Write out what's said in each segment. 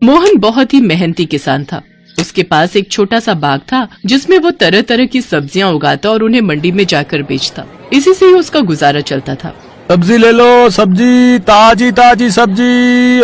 मोहन बहुत ही मेहनती किसान था। उसके पास एक छोटा सा बाग था जिसमें वो तरह तरह की सब्जियां उगाता और उन्हें मंडी में जाकर बेचता। इसी से ही उसका गुजारा चलता था। सब्जी ले लो, सब्जी, ताजी ताजी सब्जी।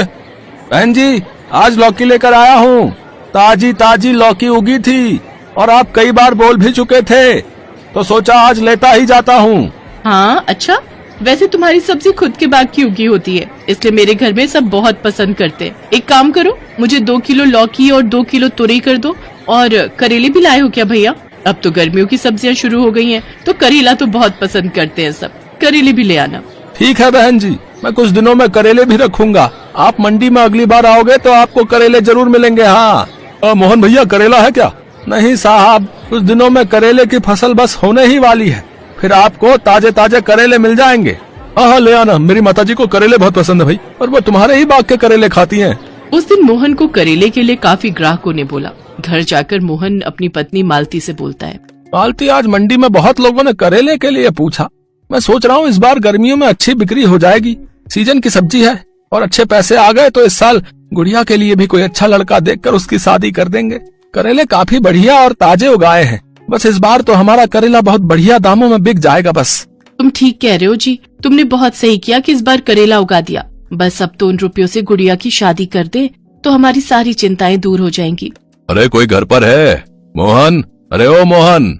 बहन जी, आज लौकी लेकर आया हूँ। ताजी ताजी लौकी उगी थी और आप कई बार बोल भी चुके थे, तो सोचा आज लेता ही जाता हूँ। हाँ अच्छा, वैसे तुम्हारी सब्जी खुद के बाग की उगी होती है, इसलिए मेरे घर में सब बहुत पसंद करते हैं। एक काम करो, मुझे 2 किलो लौकी और 2 किलो तुरई कर दो। और करेले भी लाए हो क्या भैया? अब तो गर्मियों की सब्जियां शुरू हो गई हैं, तो करेला तो बहुत पसंद करते हैं सब। करेले भी ले आना। ठीक है बहन जी, मैं कुछ दिनों में करेले भी रखूंगा। आप मंडी में अगली बार आओगे तो आपको करेले जरूर मिलेंगे। हाँ मोहन भैया, करेला है क्या? नहीं साहब, कुछ दिनों में करेले की फसल बस होने ही वाली है, फिर आपको ताजे ताजे करेले मिल जाएंगे। हाँ ले आना, मेरी माताजी को करेले बहुत पसंद है भाई, और वो तुम्हारे ही बाग के करेले खाती हैं। उस दिन मोहन को करेले के लिए काफी ग्राहकों ने बोला। घर जाकर मोहन अपनी पत्नी मालती से बोलता है, मालती, आज मंडी में बहुत लोगों ने करेले के लिए पूछा। मैं सोच रहा हूँ इस बार गर्मियों में अच्छी बिक्री हो जाएगी। सीजन की सब्जी है और अच्छे पैसे आ गए तो इस साल गुड़िया के लिए भी कोई अच्छा लड़का देखकर उसकी शादी कर देंगे। करेले काफी बढ़िया और ताजे उगाए हैं, बस इस बार तो हमारा करेला बहुत बढ़िया दामों में बिक जाएगा। बस तुम ठीक कह रहे हो जी, तुमने बहुत सही किया कि इस बार करेला उगा दिया। बस अब तो उन रुपयों से गुड़िया की शादी कर दे तो हमारी सारी चिंताएं दूर हो जाएंगी। अरे कोई घर पर है? मोहन, अरे ओ मोहन।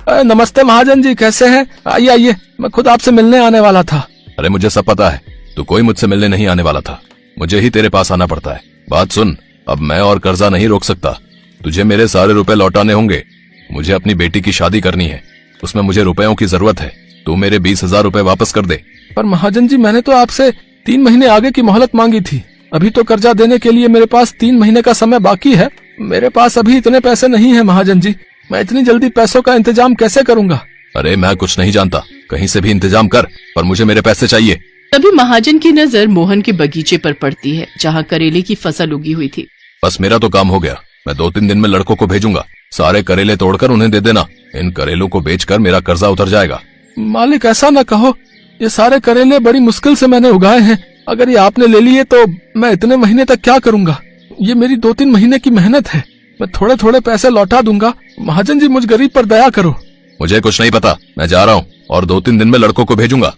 नमस्ते महाजन जी, कैसे हैं? आइए आइए, मैं खुद आपसे मिलने आने वाला था। अरे मुझे सब पता है, तू कोई मुझसे मिलने नहीं आने वाला था, मुझे ही तेरे पास आना पड़ता है। बात सुन, अब मैं और कर्जा नहीं रोक सकता, तुझे मेरे सारे रुपए लौटाने होंगे। मुझे अपनी बेटी की शादी करनी है, उसमें मुझे रुपयों की जरूरत है। तू मेरे 20,000 रुपए वापस कर दे। पर महाजन जी, मैंने तो आपसे 3 महीने आगे की मोहलत मांगी थी। अभी तो कर्जा देने के लिए मेरे पास 3 महीने का समय बाकी है। मेरे पास अभी इतने पैसे नहीं है महाजन जी, मैं इतनी जल्दी पैसों का इंतजाम कैसे करूंगा? अरे मैं कुछ नहीं जानता, कहीं से भी इंतजाम कर, पर मुझे मेरे पैसे चाहिए। तभी महाजन की नजर मोहन के बगीचे पर पड़ती है जहाँ करेले की फसल उगी हुई थी। बस मेरा तो काम हो गया, मैं 2-3 दिन में लड़कों को भेजूंगा। सारे करेले तोड़कर उन्हें दे देना, इन करेलों को बेचकर मेरा कर्जा उतर जाएगा। मालिक ऐसा न कहो, ये सारे करेले बड़ी मुश्किल से मैंने उगाए हैं, अगर ये आपने ले लिए तो मैं इतने महीने तक क्या करूंगा? ये मेरी 2-3 महीने की मेहनत है, मैं थोड़े थोड़े पैसे लौटा दूंगा। महाजन जी, मुझ गरीब पर दया करो। मुझे कुछ नहीं पता, मैं जा रहा हूँ और 2-3 दिन में लड़कों को भेजूंगा।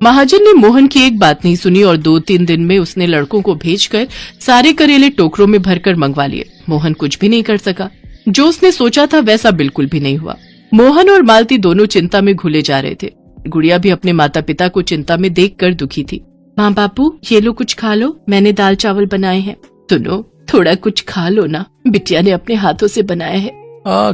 महाजन ने मोहन की एक बात नहीं सुनी और 2-3 दिन में उसने लड़कों को भेजकर सारे करेले टोकरों में भरकर मंगवा लिए। मोहन कुछ भी नहीं कर सका, जो उसने सोचा था वैसा बिल्कुल भी नहीं हुआ। मोहन और मालती दोनों चिंता में घुले जा रहे थे। गुड़िया भी अपने माता पिता को चिंता में देखकर दुखी थी। माँ बापू, ये लो कुछ खा लो, मैंने दाल चावल बनाए हैं। सुनो, थोड़ा कुछ खा लो ना, बिटिया ने अपने हाथों से बनाया है।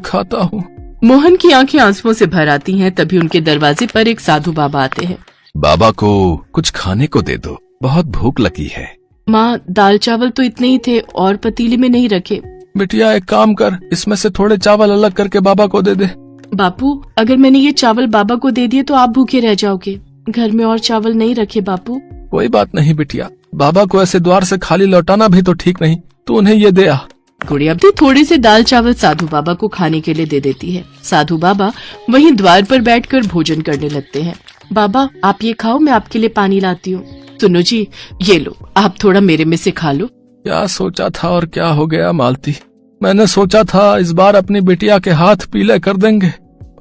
खाता हूँ। मोहन की आंखें आंसुओं से भर आती हैं। तभी उनके दरवाजे पर एक साधु बाबा आते हैं। बाबा को कुछ खाने को दे दो, बहुत भूख लगी है। माँ, दाल चावल तो इतने ही थे और पतीले में नहीं रखे। बिटिया एक काम कर, इसमें से थोड़े चावल अलग करके बाबा को दे दे। बापू, अगर मैंने ये चावल बाबा को दे दिए तो आप भूखे रह जाओगे, घर में और चावल नहीं रखे बापू। कोई बात नहीं बिटिया, बाबा को ऐसे द्वार से खाली लौटाना भी तो ठीक नहीं, तू उन्हें ये दे आ। गुड़िया भी थोड़े से दाल चावल साधु बाबा को खाने के लिए दे देती है। साधु बाबा वहीं द्वार पर बैठकर भोजन करने लगते हैं। बाबा, आप ये खाओ, मैं आपके लिए पानी लाती हूँ। सुनो जी, ये लो, आप थोड़ा मेरे में से खा लो। क्या सोचा था और क्या हो गया मालती? मैंने सोचा था इस बार अपनी बिटिया के हाथ पीले कर देंगे,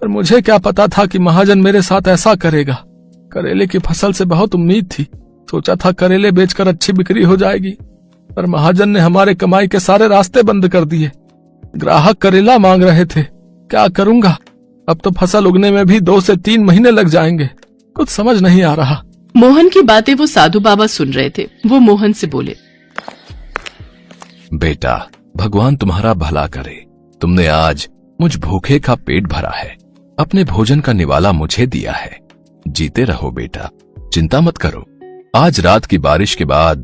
पर मुझे क्या पता था कि महाजन मेरे साथ ऐसा करेगा। करेले की फसल से बहुत उम्मीद थी, सोचा था करेले बेचकर अच्छी बिक्री हो जाएगी, पर महाजन ने हमारे कमाई के सारे रास्ते बंद कर दिए। ग्राहक करेला मांग रहे थे, क्या करूंगा? अब तो फसल उगने में भी 2 से 3 महीने लग जाएंगे, कुछ समझ नहीं आ रहा। मोहन की बातें वो साधु बाबा सुन रहे थे। वो मोहन से बोले, बेटा, भगवान तुम्हारा भला करे, तुमने आज मुझ भूखे का पेट भरा है, अपने भोजन का निवाला मुझे दिया है। जीते रहो बेटा, चिंता मत करो, आज रात की बारिश के बाद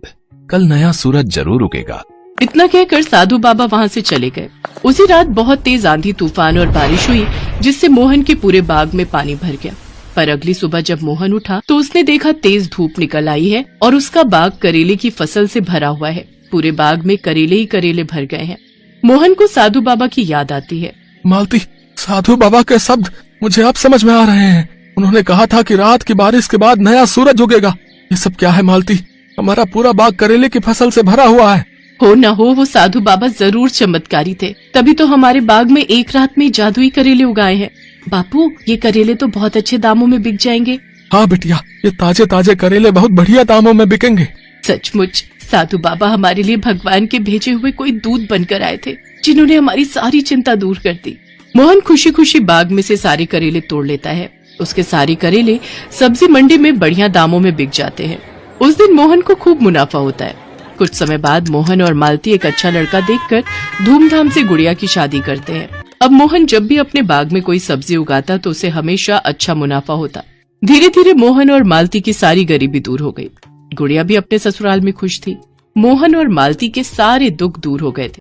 कल नया सूरज जरूर उगेगा। इतना कहकर साधु बाबा वहाँ से चले गए। उसी रात बहुत तेज आंधी तूफान और बारिश हुई, जिससे मोहन के पूरे बाग में पानी भर गया। पर अगली सुबह जब मोहन उठा तो उसने देखा तेज धूप निकल आई है और उसका बाग करेले की फसल से भरा हुआ है। पूरे बाग में करेले ही करेले भर गए हैं। मोहन को साधु बाबा की याद आती है। मालती, साधु बाबा के शब्द मुझे अब समझ में आ रहे हैं। उन्होंने कहा था कि रात की बारिश के बाद नया सूरज उगेगा। ये सब क्या है मालती? हमारा पूरा बाग करेले की फसल से भरा हुआ है। हो न हो वो साधु बाबा जरूर चमत्कारी थे, तभी तो हमारे बाग में एक रात में जादुई करेले उगाए हैं। बापू, ये करेले तो बहुत अच्छे दामों में बिक जाएंगे। हाँ बिटिया, ये ताजे ताजे करेले बहुत बढ़िया दामों में बिकेंगे। सचमुच साधु बाबा हमारे लिए भगवान के भेजे हुए कोई दूत बनकर आए थे, जिन्होंने हमारी सारी चिंता दूर कर दी। मोहन खुशी खुशी बाग में से सारे करेले तोड़ लेता है। उसके सारे करेले सब्जी मंडी में बढ़िया दामों में बिक जाते हैं। उस दिन मोहन को खूब मुनाफा होता है। कुछ समय बाद मोहन और मालती एक अच्छा लड़का देखकर धूमधाम से गुड़िया की शादी करते हैं। अब मोहन जब भी अपने बाग में कोई सब्जी उगाता तो उसे हमेशा अच्छा मुनाफा होता। धीरे धीरे मोहन और मालती की सारी गरीबी दूर हो गई। गुड़िया भी अपने ससुराल में खुश थी। मोहन और मालती के सारे दुख दूर हो गए थे।